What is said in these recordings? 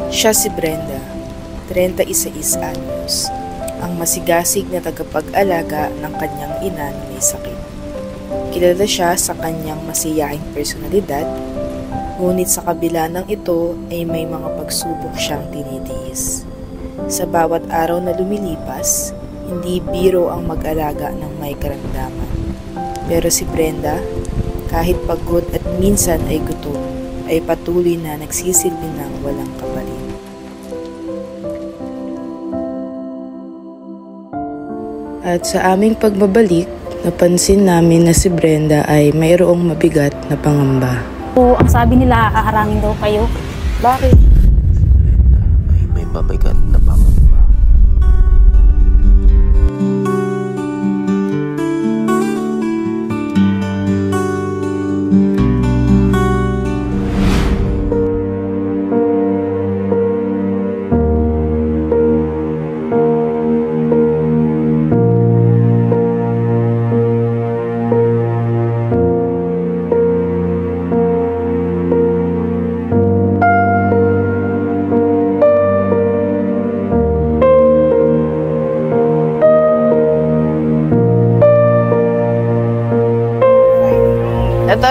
Siya si Brenda, 36 anyos, ang masigasig na tagapag-alaga ng kanyang ina na may sakit. Kilala siya sa kanyang masiyaing personalidad, ngunit sa kabila ng ito ay may mga pagsubok siyang tinitiis. Sa bawat araw na lumilipas, hindi biro ang mag-alaga ng may karamdaman. Pero si Brenda, kahit pagod at minsan ay gutom, ay patuloy na nagsisilbi ng walang kapalit. At sa aming pagbabalik, napansin namin na si Brenda ay mayroong mabigat na pangamba. Ang sabi nila, haharangin daw kayo. Bakit? May mabigat na pangamba.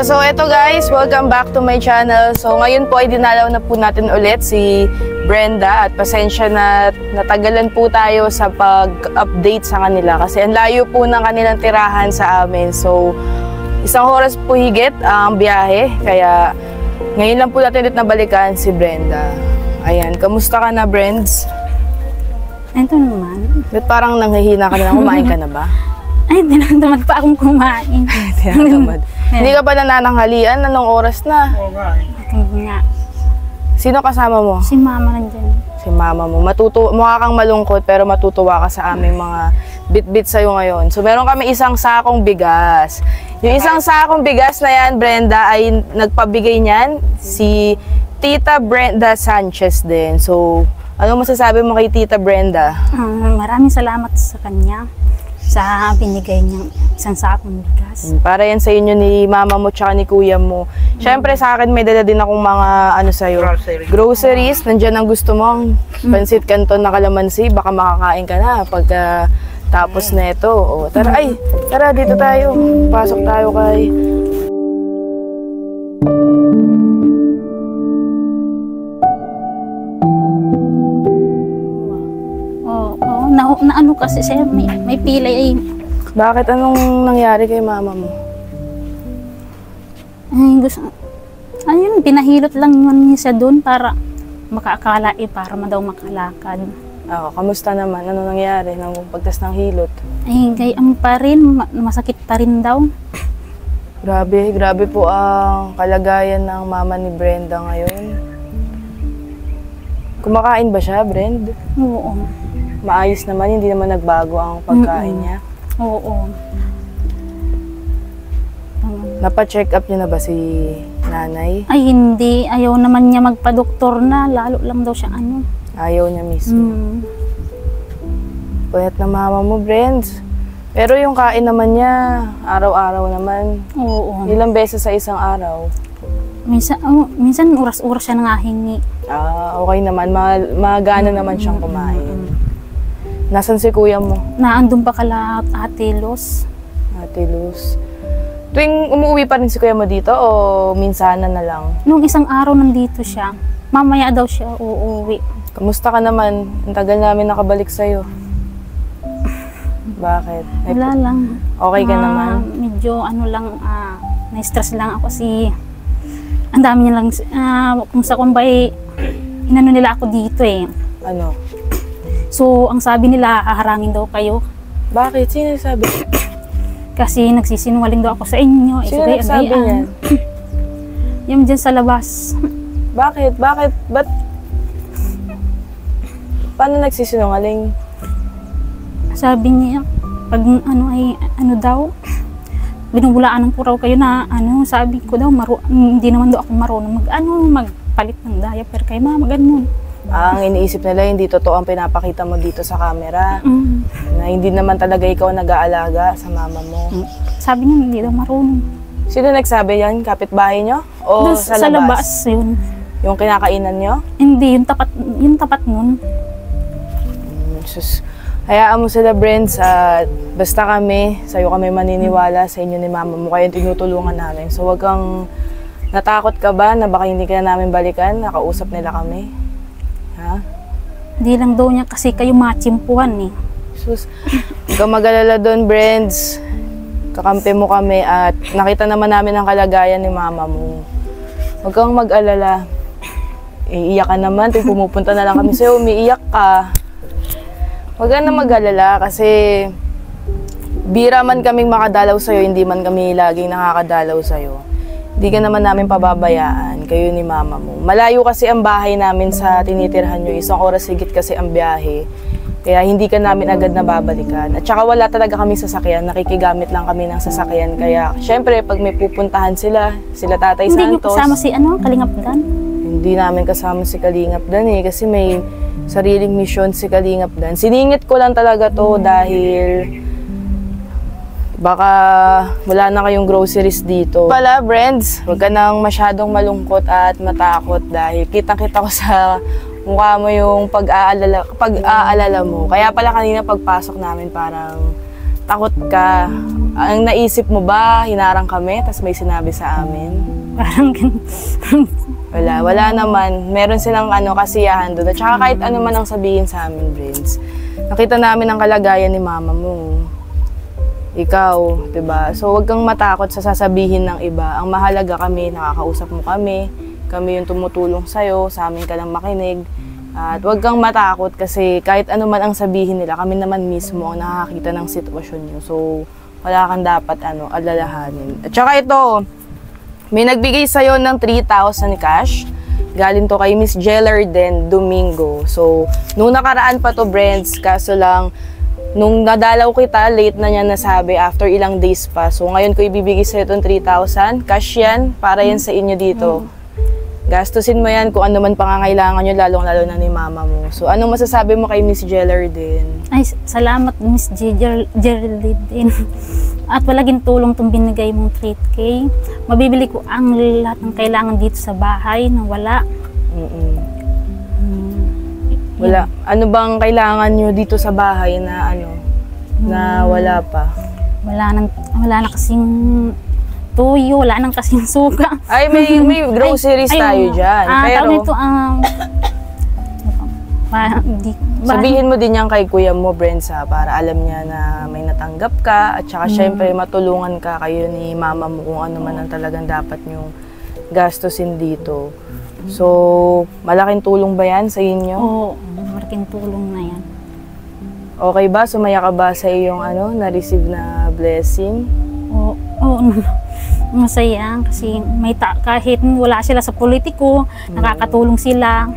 So eto guys, welcome back to my channel. So ngayon po ay dinalaw na po natin ulit si Brenda at pasensya na natagalan po tayo sa pag-update sa kanila kasi ang layo po ng kanilang tirahan sa amin. So isang oras po higit ang biyahe kaya ngayon lang po natin ulit nabalikan si Brenda. Ayan, kamusta ka na, Brends? Ito naman. Ba't parang nanghihina ka na? Kumain ka na ba? Ay, dinamdamad pa akong kumain. Dinamdamad. Hindi ka pa nanananghalian? Anong oras na? Hindi nga. Sino kasama mo? Si mama nandyan. Si mama mo. Mukha kang malungkot pero matutuwa ka sa aming mga bit-bit sa'yo ngayon. So meron kami isang sakong bigas. Yung isang sakong bigas na yan, Brenda, ay nagpabigay niyan si Tita Brenda Sanchez din. So ano masasabi mo kay Tita Brenda? Maraming salamat sa kanya sa binigay niyang isang sakong bigas. Para yan sa inyo ni mama mo tsaka ni kuya mo. Siyempre sa akin may dala din akong mga ano sa'yo. Groceries. Nandiyan ang gusto mo. Pansit Canton na kalamansi. Baka makakain ka na pagka tapos na ito. O, tara, tara dito tayo. Pasok tayo kay... Na ano kasi siya, may pilay ay... Bakit? Anong nangyari kay mama mo? Ay, gusto... Ayun, pinahilot lang yun niya siya doon para makaakala para daw makalakad. Kamusta naman? Ano nangyari nang pagtas ng hilot? Ay, gayam pa rin. Masakit pa rin daw. Grabe po ang kalagayan ng mama ni Brenda ngayon. Kumakain ba siya, Brenda? Oo. Maayos naman, hindi naman nagbago ang pagkain niya. Oo. Napa-check up niya na ba si nanay? Ay, hindi. Ayaw naman niya magpa-doktor na. Lalo lang daw siya ano. Ayaw niya mismo. Puyat na mama mo, Brends. Pero yung kain naman niya, araw-araw naman. Oo. Ilang beses sa isang araw? Minsan oras-oras siya nangahingi. Okay naman. Magana naman siyang kumain. Nasaan si kuya mo? Naandun pa kala Ate Luz. Ate Luz. Tuwing umuwi pa rin si kuya mo dito o minsanan na lang? Nung isang araw nandito siya. Mamaya daw siya uuwi. Kamusta ka naman? Ang tagal namin nakabalik sa'yo. Bakit? Wala lang. Okay ka naman? Medyo ano lang, na-stress lang ako kasi ang dami niya lang, kung sa kumbay, inano nila ako dito eh. Ano? So, ang sabi nila, haharangin daw kayo. Bakit? Sino nagsabi? Kasi nagsisinungaling daw ako sa inyo. Sino nagsabi niyan? Yung dyan sa labas. Bakit? Bakit? Ba't? Paano nagsisinungaling? Sabi niya, pag ano daw, binubulaanan ko raw kayo na sabi ko daw, hindi naman daw ako marunong magpalit ng diaper kay mama, ganun. Ang iniisip nila, hindi totoo ang pinapakita mo dito sa camera. Na hindi naman talaga ikaw nag-aalaga sa mama mo. Sabi niya, hindi daw marunong. Sino nagsabi yan? Kapitbahay nyo? O sa labas? Sa labas yun. Yung kinakainan nyo? Hindi, yung tapat nun. Sus, hayaan mo sila, Brents, at basta kami, sa'yo kami maniniwala, sa inyo ni mama mo, kayo tinutulungan namin. So, wag kang natakot ka ba na baka hindi ka na namin balikan? Nakausap nila kami. Ha? Hindi lang daw niya kasi kayo matsimpuhan eh. Sus, huwag kang mag-alala doon, Brents. Kakampi mo kami at nakita naman namin ang kalagayan ni mama mo. Huwag kang mag-alala. Iiyak ka naman, pumupunta na lang kami sa'yo, umiiyak ka. Huwag ka na mag-alala kasi bira man kaming makadalaw sa'yo, hindi man kami laging nakakadalaw sa'yo. Hindi ka naman namin pababayaan, kayo ni mama mo. Malayo kasi ang bahay namin sa tinitirhan nyo, 1 oras higit kasi ang biyahe. Kaya hindi ka namin agad nababalikan. At saka wala talaga kami sasakyan, nakikigamit lang kami ng sasakyan. Kaya syempre pag may pupuntahan sila Tatay Hindi niyo Santos. kasama si Kalingap Dan? Hindi namin kasama si Kalingap Dan eh, kasi may sariling misyon si Kalingap Dan. Siningit ko lang talaga to dahil baka wala na kayong groceries dito. Pala, Brents, huwag ka nang masyadong malungkot at matakot dahil kitang-kita ko sa mukha mo yung pag-aalala mo. Kaya pala kanina pagpasok namin parang takot ka. Ang naisip mo ba, hinarang kami, tas may sinabi sa amin? Parang ganun. Wala naman. Meron silang kasiyahan doon. At saka kahit ano man ang sabihin sa amin, Brents. Nakita namin ang kalagayan ni mama mo. Ikaw, diba? So, wag kang matakot sa sasabihin ng iba. Ang mahalaga kami, nakakausap mo kami. Kami yung tumutulong sa'yo, sa amin ka lang makinig. At wag kang matakot kasi kahit ano man ang sabihin nila, kami naman mismo ang nakakita ng sitwasyon nyo. So, wala kang dapat alalahanin. At saka ito, may nagbigay sa'yo ng 3,000 cash. Galing to kay Miss Jellarden Domingo. So, nung nakaraan pa to, Brents, kaso lang, nung nadalaw kita, late na niya nasabi after ilang days pa. So, ngayon ko ibibigay sa'yo itong 3,000. Cash yan, para yan sa inyo dito. Gastusin mo yan kung ano man pangangailangan nyo, lalong-lalo na ni mama mo. So, anong masasabi mo kay Miss Jellarden? Ay, salamat Miss Geraldine. At palaging tulong itong binigay mong 3K. Mabibili ko ang lahat ng kailangan dito sa bahay na wala. Wala. Ano bang kailangan nyo dito sa bahay na na wala pa? Wala na kasing tuyo, wala nang kasing suka. Ay, may groceries tayo dyan. Pero, nito, sabihin mo din yan kay kuya mo, Brents, para alam niya na may natanggap ka. At saka, syempre, matulungan ka kayo ni mama mo kung ano man ang talagang dapat nyong gastusin dito. So, malaking tulong ba yan sa inyo? Oo, malaking tulong na yan. Okay ba? Sumaya ka ba sa iyong na-receive na blessing? Oo, masaya kasi kahit wala sila sa politiko, nakakatulong sila.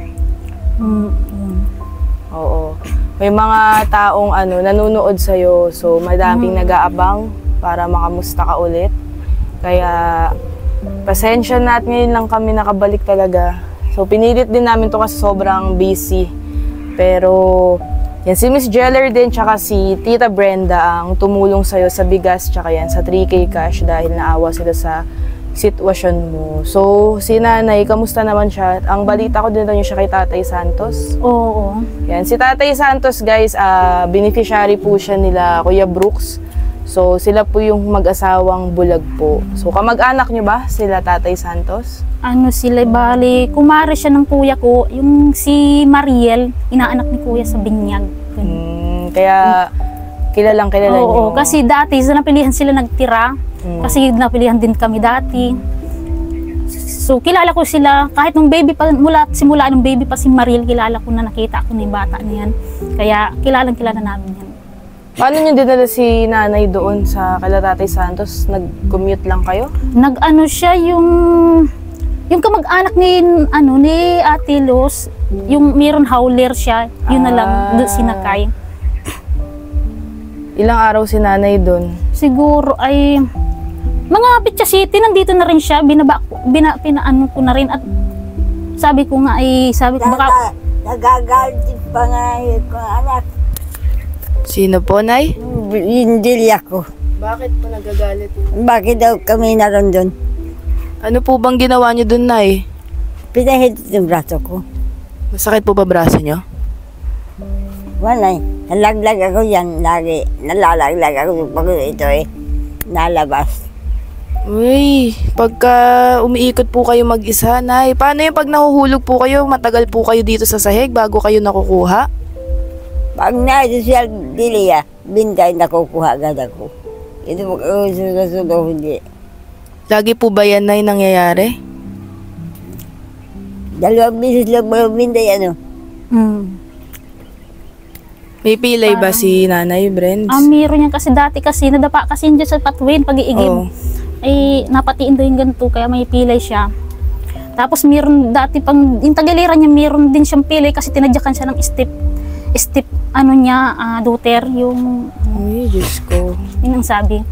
Oo. May mga taong nanonood sa'yo, so madaming nag-aabang para makamusta ka ulit. Kaya pasensya na at ngayon lang kami nakabalik talaga. So pinilit din namin to kasi sobrang busy. Pero yan, si Miss Jellarden tsaka si Tita Brenda ang tumulong sa'yo sa bigas tsaka yan sa 3K cash dahil naawa sila sa sitwasyon mo. So, si nanay, kamusta naman siya? Ang balita ko din daw niyo siya kay Tatay Santos. Oo. Yan, si Tatay Santos, guys, beneficiary po siya nila Kuya Brooks. So, sila po yung mag-asawang bulag po. So, kamag-anak niyo ba sila Tatay Santos? Sila, bali, kumare siya ng kuya ko, yung si Mariel, inaanak ni kuya sa Binyag. Kaya, kilala niyo. Oo, kasi dati, sa napilihan sila nagtira. Kasi napilihan din kami dati. So, kilala ko sila, kahit nung baby pa, simula nung baby pa si Mariel, kilala ko na nakita ko na yung bata niyan. Kaya, kilala namin yan. Paano niyo dinala si nanay doon sa kala Tatay Santos? Nag-commute lang kayo? Siya, yung kamag-anak ni Ate Luz, yung mayroon howler siya, yun na lang doon sinakay. Ilang araw si nanay doon? Siguro ay mga Pitsa City, nandito na rin siya, pinaano ko na rin at sabi ko baka nagagalit pa nga yung anak. Sino po, Nay? Hindi ako. Bakit po nagagalit? Bakit daw kami naroon doon? Ano po bang ginawa niyo doon, Nay? pinahit yung braso ko. Masakit po ba braso nyo? Wala eh. Nalaglag ako yan lagi. Nalalaglag ako pag ito eh. Nalabas. Uy, pagka umiikot po kayo mag-isa, Nay, paano yung pag nahuhulog po kayo, matagal po kayo dito sa sahig bago kayo nakukuha? Pag na-social media, bintay nakukuha agad ako. Ito pag susunod hindi. Lagi po ba yan, Nay, nangyayari? 2 beses lang mo bintay ano. May pilay ba si Nanay Brens? Meron yan kasi dati kasi, nadapa kasi yun dyan sa patwin, pag-iigib. Oo. Ay, napatiin daw yung ganito, kaya may pilay siya. Tapos meron dati pang, yung tagiliran niya, meron din siyang pilay kasi tinadyakan siya ng step, ano niya, daughter, yung, Uy, Diyos ko. yun ang sabi.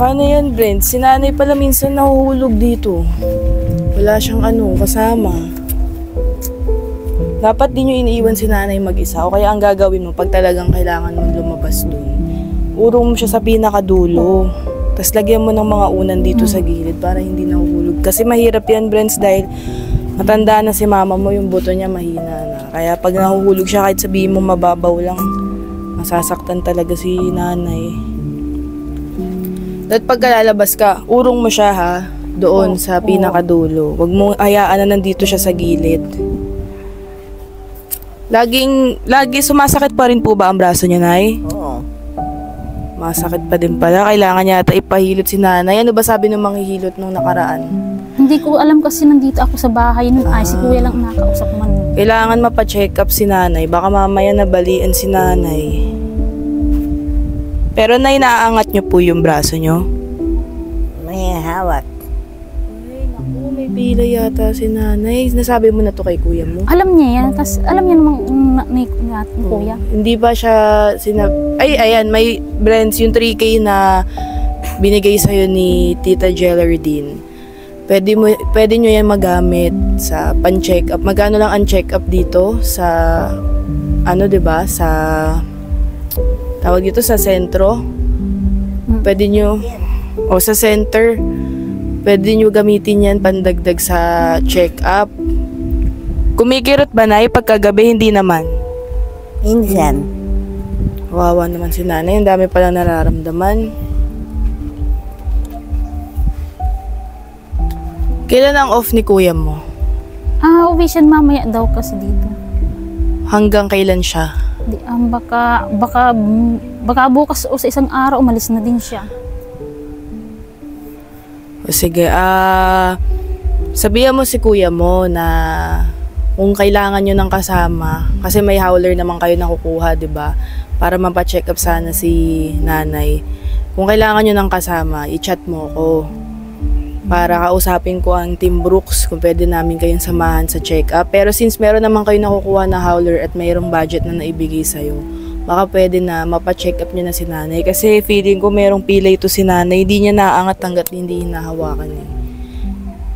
Paano yan, Brent? Si Nanay pala minsan nahuhulog dito. Wala siyang kasama. Dapat di nyo iniiwan si Nanay mag-isa o kaya ang gagawin mo pag talagang kailangan mong lumabas dun. Urong mo siya sa pinakadulo. Tapos lagyan mo ng mga unan dito sa gilid para hindi nahuhulog. Kasi mahirap yan, Brent, dahil matanda na si mama mo, yung buto niya mahina na. Kaya pag nahuhulog siya, kahit sabihin mo mababaw lang, masasaktan talaga si Nanay. At pagka lalabas ka, urong mo siya ha, doon sa pinakadulo. Huwag mong hayaan na nandito siya sa gilid. Lagi sumasakit pa rin po ba ang braso niya, Nay? Oo. Masakit pa din pala. Kailangan niya yata ipahilot si Nanay. Ano ba sabi ng manghihilot nung nakaraan? Hindi ko alam kasi nandito ako sa bahay nun. Ay, si kuya lang nakausap man. Kailangan mapacheck up si Nanay. Baka mamaya nabalian si Nanay. Pero Nay, naaangat niyo po yung braso niyo? May hawak. Ay, naku, may pila yata si Nanay. Nasabi mo na to kay kuya mo? Alam niya yan, tas alam niya namang may kuya. Hindi ba siya Ay, ayan, may Brents, yung 3K na binigay sa'yo ni Tita Jellardine. Pwede nyo yan magamit sa pan-check up. Magkano lang ang check up dito sa, diba, sa, tawag dito sa sentro. Pwede nyo, sa center, pwede nyo gamitin yan pandagdag sa check up. Kumikirot ba, Nay, pagkagabi? Hindi naman. Minsan. Wawa naman si Nanay. Ang dami pala nararamdaman. Kailan ang off ni kuya mo? Uwi siya mamaya daw kasi dito. Hanggang kailan siya? Baka bukas o sa isang araw umalis na din siya. O sige, sabihan mo si kuya mo na kung kailangan nyo ng kasama, kasi may howler naman kayo nakukuha, diba? Para mapacheck up sana si Nanay. Kung kailangan nyo ng kasama, i-chat mo ko. Para kausapin ko ang Team Brooks kung pwede namin kayong samahan sa check-up. Pero since meron naman kayo nakukuha na howler at mayroong budget na naibigay sa'yo, baka pwede na mapacheck up nyo na si Nanay. Kasi feeling ko merong pilay ito si Nanay. Hindi niya naangat hanggat hindi hinahawakan eh.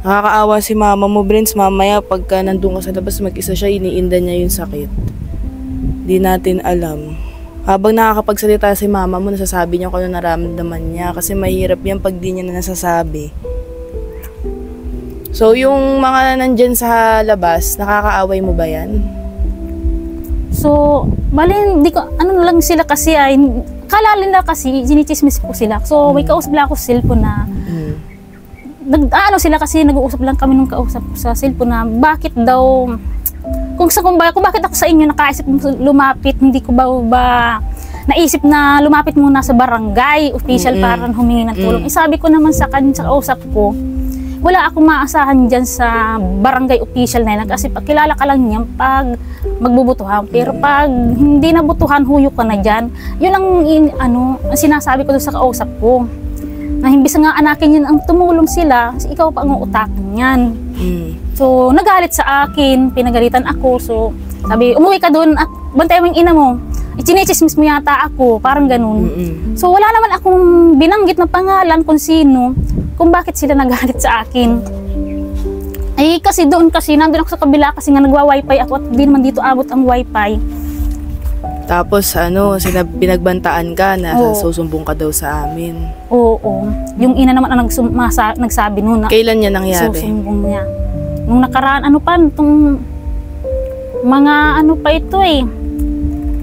Nakakaawa si mama mo, Brents. Mamaya pagka nandun ka sa labas mag-isa siya, iniinda niya yung sakit. Di natin alam. Habang nakakapagsalita si mama mo, nasasabi niya kung ano nararamdaman niya. Kasi mahirap yan pag di niya na nasasabi. So, yung mga nandyan sa labas, nakakaaway mo ba yan? So, hindi ko, lang sila kasi ay, kalalin na kasi, sinichismis ko sila. So, may kausap lang ako sa cellphone na, sila kasi, nag-uusap lang kami nung kausap ko sa cellphone na, bakit daw, kung bakit ako sa inyo nakaisip lumapit, hindi ko ba naisip na lumapit muna sa barangay official para humingi ng tulong. Sabi ko naman sa kanya, sa kausap ko, wala akong maasahan dyan sa barangay official na yan kasi pagkilala ka lang niyan pag magbubutuhan. Pero pag hindi nabutuhan, huyok ka na dyan. Yun ang sinasabi ko doon sa kausap ko. Na himbis nga anakin yan ang tumulong sila, ikaw pa ang uutakin yan. So, nagalit sa akin, pinagalitan ako. So, sabi, umuwi ka doon at bantay mo yung ina mo. Chinichismis mo yata ako, parang ganun. So, wala naman akong binanggit na pangalan kung sino, kung bakit sila nagalit sa akin. Ay, kasi doon kasi, nandun ako sa kabila kasi nga nagwa-wifi ako at di naman dito abot ang wifi. Tapos pinagbantaan ka na Oo. susumbong ka daw sa amin. Oo. Yung ina naman ang nagsabi noon na Kailan niya nangyari? susumbong niya. Nung nakaraan, itong mga pa ito eh.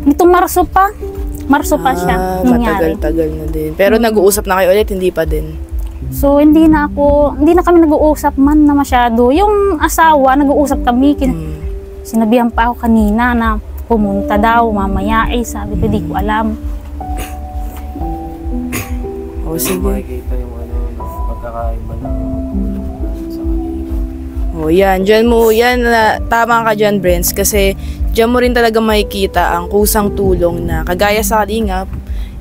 Nitong Marso pa. Marso pa siya nangyari. Matagal-tagal na din. Pero nag-uusap na kayo ulit, hindi pa din. So, hindi na kami nag-uusap man na masyado. Yung asawa, nag-uusap kami. Sinabihan pa ako kanina na pumunta daw, mamaya sabi ko, di ko alam. O Sige. sige. Makikita yung pagkakaiba ng sa kanila. O yan, tama ka dyan, Brents, kasi dyan mo rin talaga makikita ang kusang tulong na kagaya sa Kalingap.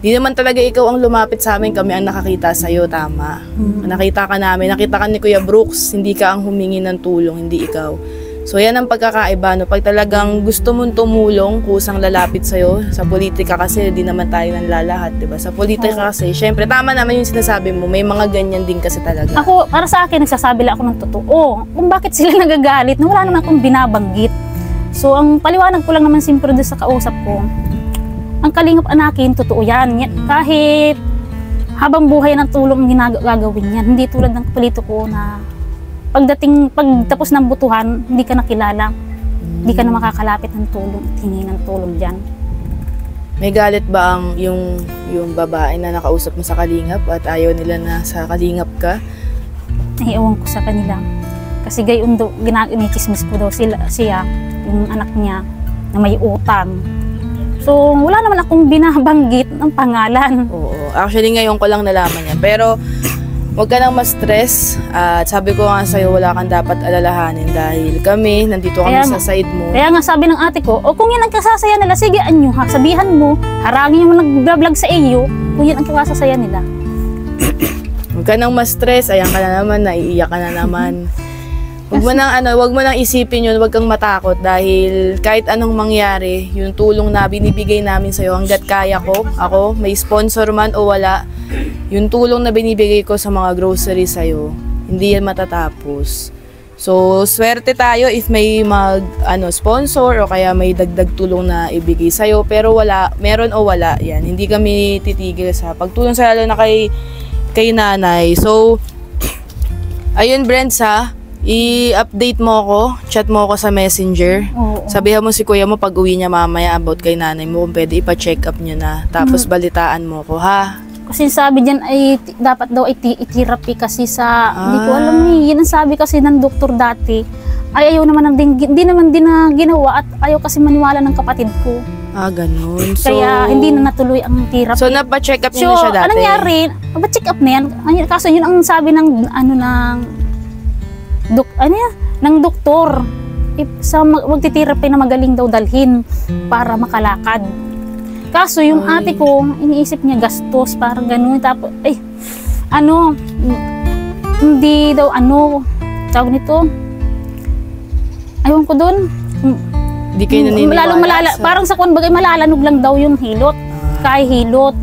Di naman talaga ikaw ang lumapit sa amin, kami ang nakakita sa'yo, tama. Nakita ka namin, nakita ka ni Kuya Brooks, hindi ka ang humingi ng tulong, hindi ikaw. So yan ang pagkakaiba, no? Pag talagang gusto mong tumulong, kusang lalapit sa'yo, sa politika kasi di naman tayo nanlalahat, diba? Sa politika kasi, syempre tama naman yung sinasabi mo, may mga ganyan din kasi talaga. Ako, para sa akin, nagsasabi lang ako ng totoo. Kung bakit sila nagagalit, na wala naman akong binabanggit. So, ang paliwanag ko lang naman simpro doon sa kausap ko, ang Kalingap Anakin, totoo yan. Kahit habang buhay ng tulong ang gagawin yan. Hindi tulad ng politiko na pagtapos ng butuhan, hindi ka nakilala. Hindi ka na makakalapit ng tulong at hingi ng tulong dyan. May galit ba yung babae na nakausap mo sa Kalingap at ayaw nila na sa Kalingap ka? Ay, ewan ko sa kanila. Kasi gayon daw, ginikismis ko daw siya, yung anak niya, na may utang. So, wala naman akong binabanggit ng pangalan. Oo. Actually, ngayon ko lang nalaman yan. Pero, huwag ka nang ma-stress. At sabi ko nga sa'yo, wala kang dapat alalahanin dahil kami, nandito kami sa side mo. Kaya nga sabi ng ate ko, kung yan ang kasasaya nila, sige anyo ha, sabihan mo, harangin yung nag-vlog sa iyo, kung yan ang kasasaya nila. Huwag ka nang ma-stress, ayan ka na naman, naiiyak ka na naman. Huwag mo nang isipin yun, huwag kang matakot dahil kahit anong mangyari, yung tulong na binibigay namin sa'yo hanggat kaya ko, ako, may sponsor man o wala, yung tulong na binibigay ko sa mga grocery sa'yo, hindi yan matatapos. So, swerte tayo if may sponsor o kaya may dagdag tulong na ibigay sa'yo, pero meron o wala, yan. Hindi kami titigil sa pagtulong sa lalo na kay nanay. So, ayun Brents ha, i-update mo ako, chat mo ako sa messenger. Oo. Sabihan mo si kuya mo pag uwi niya mamaya about kay nanay mo kung pwede ipa-check up niya na. Tapos balitaan mo ko ha. Kasi sabi dyan ay dapat daw i-therapy kasi sa, hindi ko alam yan ang sabi kasi ng doktor dati. Ay ayaw naman hindi naman din na ginawa at ayaw kasi maniwala ng kapatid ko. Ganun. So, Kaya hindi na natuloy ang therapy. So, napa-check up niya na siya dati? Anong nangyari? Napa-check up na yan. Kaso yun ang sabi ng ng doktor. Sa magti-therapy na magaling daw dalhin para makalakad. Kaso yung ate ko, iniisip niya gastos, parang gano'n. Tapos, hindi daw tawag nito. Aywan ko doon. Hindi kayo naniniwala? Parang sa bagay malalanog lang daw yung hilot. Kaya hilot.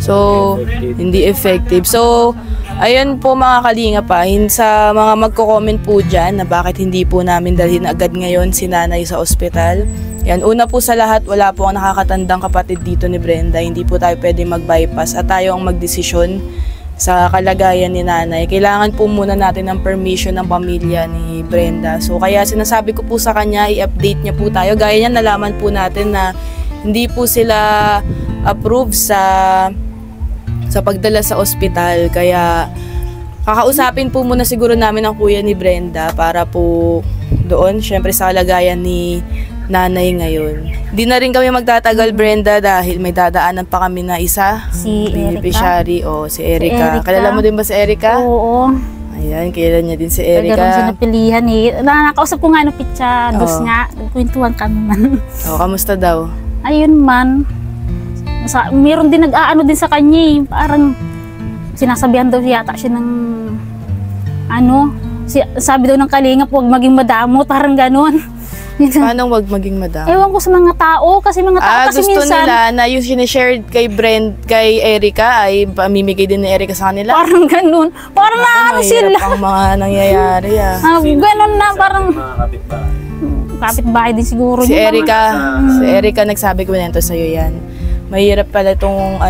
So, hindi effective. So, ayun po mga kalinga pa, sa mga magko-comment po dyan na bakit hindi po namin dalhin agad ngayon si nanay sa ospital. Yan, una po sa lahat, wala po ang nakakatandang kapatid dito ni Brenda. Hindi po tayo pwede mag-bypass at tayo ang magdesisyon sa kalagayan ni nanay. Kailangan po muna natin ng permission ng pamilya ni Brenda. So, kaya sinasabi ko po sa kanya, i-update niya po tayo. Gaya niyan, nalaman po natin na hindi po sila approve sa pagdala sa ospital. Kaya kakausapin po muna siguro namin ang kuya ni Brenda para po doon, syempre sa kalagayan ni nanay ngayon. Di na rin kami magtatagal Brenda dahil may dadaanan pa kami na isa. Si beneficiary o si Erica. Kalala mo din ba si Erica? Oo. Ayan, kilala niya din si Talagang Erica. sinapilihan Nakakausap ko nga Pitsa, dos nga. Nagkwentuhan kami man. Kamusta daw? Ayun man. Meron din nag-aano din sa kanya parang sinasabihan daw yata siya ng sabi daw ng Kalingap huwag maging madamot, parang ganon. Paano wag maging madam? Ewan ko sa mga tao kasi kasi gusto minsan nila na yung sinishare kay Erica ay pamimigay din ni Erica sa kanila? parang ganon. Parang sila. Mahirap ang mga nangyayari Ganon na parang Mga kapitbahay. kapitbahay din siguro. Si niya. Erica nagsabi ko nito sa'yo yan. Mahirap pala itong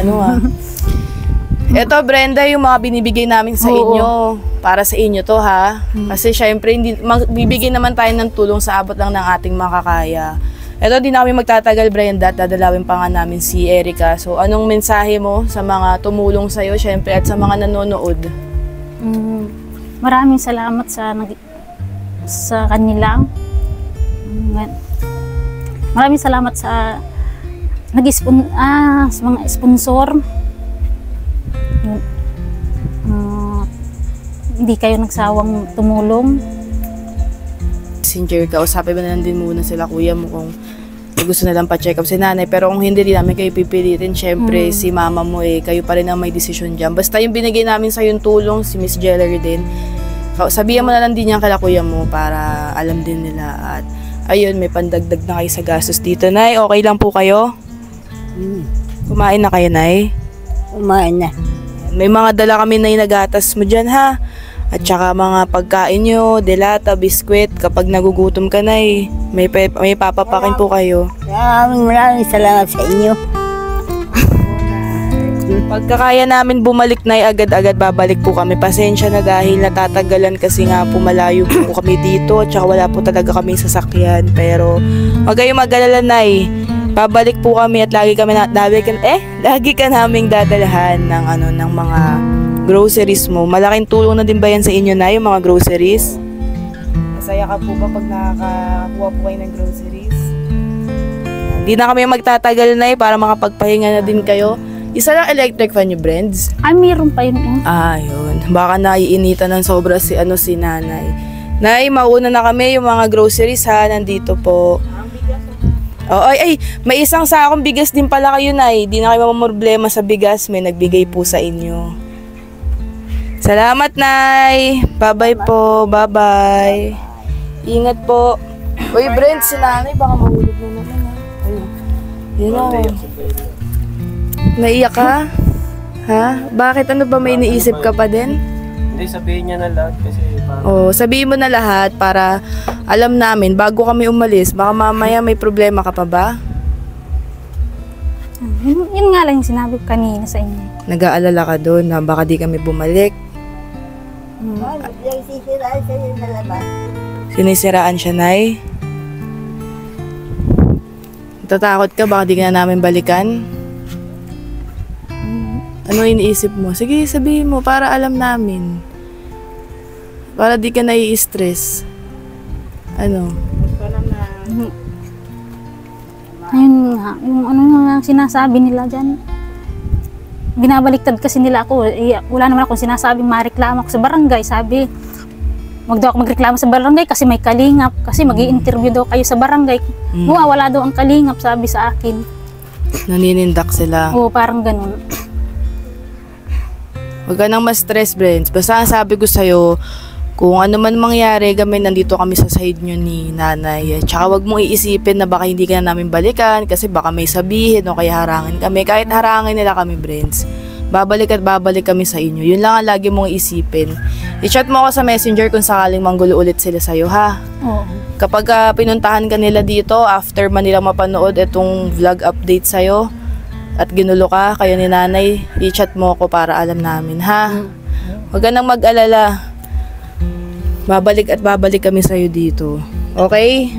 Ito, Brenda, yung mga binibigay namin sa inyo. Para sa inyo to, ha? Kasi syempre, bibigyan naman tayo ng tulong sa abot lang ng ating makakaya. Ito, di na kami magtatagal, Brenda, at dadalawin pa nga namin si Erica. So, anong mensahe mo sa mga tumulong sa'yo, syempre, at sa mga nanonood? Maraming salamat sa kanila. Maraming salamat sa sa mga sponsor. Hindi kayo nagsawang tumulong. Messenger, kausapin mo na lang din muna sila kuya mo kung gusto na lang pa-check up si nanay. Pero kung hindi din namin kayo pipilitin, syempre si mama mo kayo pa rin ang may desisyon dyan. Basta yung binigay namin sa yung tulong, si Miss Jellery din, sabihan mo na lang din yan kala kuya mo para alam din nila. At ayun, may pandagdag na kayo sa gastos dito. Nay, okay lang po kayo? Kumain na kayo, Nay? Kumain na. May mga dala kami na inagatas mo dyan, ha? At saka mga pagkain nyo, delata, biskwit. Kapag nagugutom ka, Nay, may papapakin po kayo. Maraming salamat sa inyo. Pagkakaya namin bumalik, Nay, agad-agad babalik po kami. Pasensya na dahil natatagalan kasi nga po malayo po kami dito. At saka wala po talaga kami sasakyan. Pero wag kayong mag-alala, Nay. Babalik po kami at lagi ka naming dadalahan ng mga groceries mo. Malaking tulong na din ba yan sa inyo, na yung mga groceries? Masaya ka po ba pag nakakakuha po kayo ng groceries? Hindi na kami magtatagal, Nay, para makapagpahinga na din kayo. Isa lang electric fan yung Brands? Ay, meron pa yun. Yun. Baka naiinitan ng sobra si nanay. Nay, mauna na kami yung mga groceries, ha. Nandito po. May isang sakong bigas din pala kayo, Nay. Di na kayo mamroblema sa bigas. May nagbigay po sa inyo. Salamat, Nay. Bye-bye po. Bye-bye. Ingat po. Uy, Brent, si nanay baka mahulog na naman, ha. Ayun. Yun o. Naiyak ka? Ha? Bakit? Ano ba, may iniisip ka pa din? Hindi, sabihin niya na lahat kasi parang... Sabihin mo na lahat para alam namin bago kami umalis. Baka mamaya may problema ka pa ba? Yun nga lang yung sinabi ko kanina sa inyo. Nag-aalala ka doon na baka di kami bumalik. Sinisiraan siya, Nay? Natatakot ka baka di ka na namin balikan? Ano iniisip mo? Sige, sabihin mo para alam namin. Para di ka nai-stress. Ano? Ayun nga, yung nga sinasabi nila dyan. Binabaliktad kasi nila ako. Wala naman akong sinasabing mareklamo ako sa barangay. Sabi, wag daw ako magreklamo sa barangay kasi may kalingap. Kasi mag-i-interview daw kayo sa barangay. Wala daw ang kalingap, sabi sa akin. Naninindak sila. Oo, parang ganun. Huwag ka nang ma-stress, Brents. Basta sabi ko sa'yo, kung ano man mangyari, nandito kami sa side nyo ni nanay. Tsaka wag mong iisipin na baka hindi ka na namin balikan kasi baka may sabihin o kaya harangin kami. Kahit harangin nila kami, Brents, babalik at babalik kami sa inyo. Yun lang ang lagi mong isipin. I-chat mo ako sa messenger kung sakaling manggulo ulit sila sa'yo, ha? Oo. Kapag pinuntahan ka nila dito, after man nila mapanood itong vlog update sa'yo, at ginulo ka, kayo ni nanay, i-chat mo ako para alam namin, ha? Huwag ka nang mag-alala. Babalik at babalik kami sa'yo dito. Okay?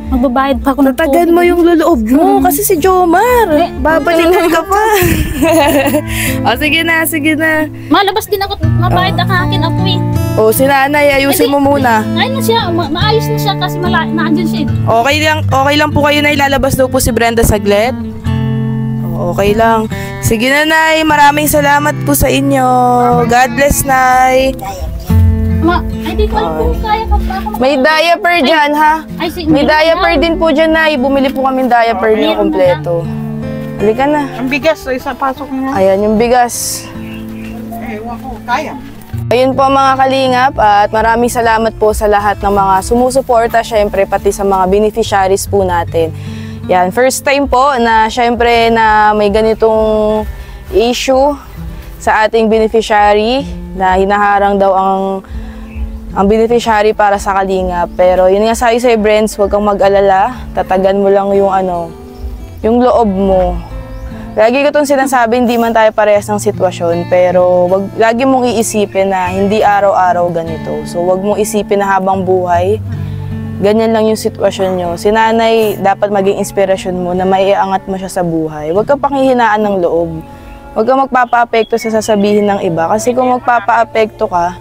Magbabayad pa ako ng Tatagan mo yung luloob mo kasi si Jomar. Babalikan ka pa. Sige na. Malabas din ako, mabayad ang akin ako eh. Si nanay, ayusin mo muna. Ayun na siya, maayos na siya kasi naandyan siya eh. Okay lang po kayo na ilalabas daw po si Brenda saglit. Okay lang. Sige na, Nay. Maraming salamat po sa inyo. God bless, Nay. Ay, di ko alam kung kaya pa ako. May diaper dyan, ha? May diaper din po dyan, Nay. Bumili po kami diaper niyo kompleto. Halika na. Ang bigas, isa pasok mo. Ayan yung bigas. Ewan ko, kaya. Ayun po mga kalingap at maraming salamat po sa lahat ng mga sumusuporta, syempre pati sa mga beneficiaries po natin. Yan, first time po na syempre na may ganitong issue sa ating beneficiary na hinaharang daw ang beneficiary para sa Kalingap. Pero yun nga sabi sa'yo, Brents, huwag kang mag-alala. Tatagan mo lang yung yung loob mo. Lagi ko itong sinasabi, hindi man tayo parehas ng sitwasyon, pero lagi mong iisipin na hindi araw-araw ganito. So wag mong isipin na habang buhay, ganyan lang yung sitwasyon nyo. Si nanay dapat maging inspirasyon mo na maiangat mo siya sa buhay. Huwag kang panghihinaan ng loob. Huwag kang magpapa-apekto sa sasabihin ng iba. Kasi kung magpapa-apekto ka,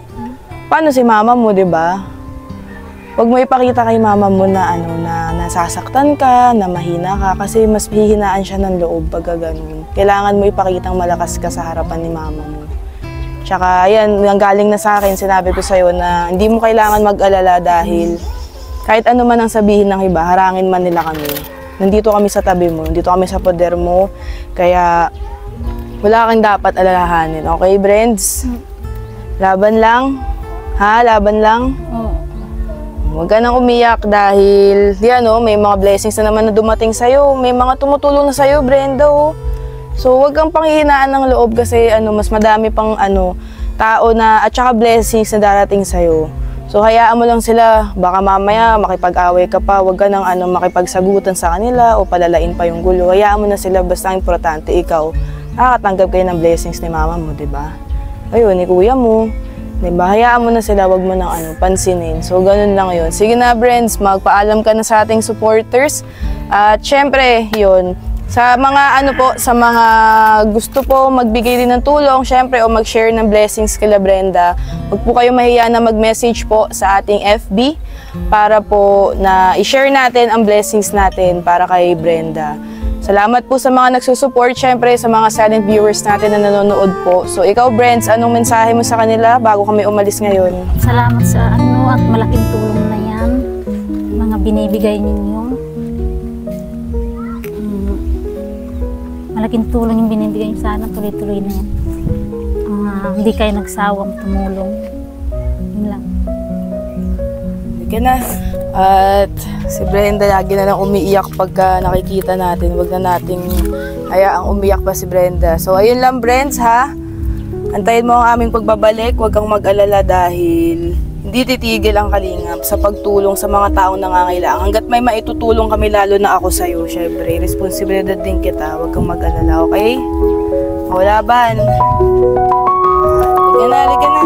paano si mama mo, di ba? Huwag mo ipakita kay mama mo na na nasasaktan ka, na mahina ka, kasi mas hihinaan siya ng loob pag ganun. Kailangan mo ipakitang malakas ka sa harapan ni mama mo. Tsaka yan, ang galing na sa akin, sinabi ko sa'yo na hindi mo kailangan mag-alala dahil kahit ano man ang sabihin ng iba, harangin man nila kami. Nandito kami sa tabi mo, nandito kami sa poder mo, kaya wala kang dapat alalahanin. Okay, Brents? Laban lang. Ha? Laban lang? Oo. Huwag ka nang umiyak dahil may mga blessings na naman na dumating sa'yo. May mga tumutulong na sa'yo, Brenda. So, huwag kang panghihinaan ng loob kasi mas madami pang tao na at saka blessings na darating sa'yo. So, hayaan mo lang sila. Baka mamaya makipag-away ka pa. Huwag ka nang makipagsagutan sa kanila o palalain pa yung gulo. Hayaan mo na sila. Basta ang importante, ikaw, nakakatanggap kayo ng blessings ni mama mo, diba? Ayun, ni kuya mo. Diba? Hayaan mo na sila, wag mo nang pansinin. So, ganun lang yun. Sige na, Brents, magpaalam ka na sa ating supporters. At syempre, yun, sa mga sa mga gusto po magbigay din ng tulong, syempre, o mag-share ng blessings kila Brenda, wag po kayo mahiya na mag-message po sa ating FB para po na i-share natin ang blessings natin para kay Brenda. Salamat po sa mga nagsusupport, syempre sa mga silent viewers natin na nanonood po. So ikaw, Brents, anong mensahe mo sa kanila bago kami umalis ngayon? Salamat sa at malaking tulong na yan. Mga binibigay ninyo. Malaking tulong yung binibigay niyo, sana tuloy-tuloy na yan. Hindi kayo nagsawang tumulong. Yun lang. Sige na. At si Brenda lagi na lang umiiyak pagka nakikita natin. Huwag na nating hayaang umiyak pa si Brenda. So ayun lang, Brents, ha? Antayin mo ang aming pagbabalik. Huwag kang mag-alala dahil hindi titigil ang Kalingap sa pagtulong sa mga taong nangangailangan. Hanggat may maitutulong kami, lalo na ako sa'yo, syempre, responsibilidad din kita. Huwag kang mag-alala, okay? O, laban. Liga na, liga na.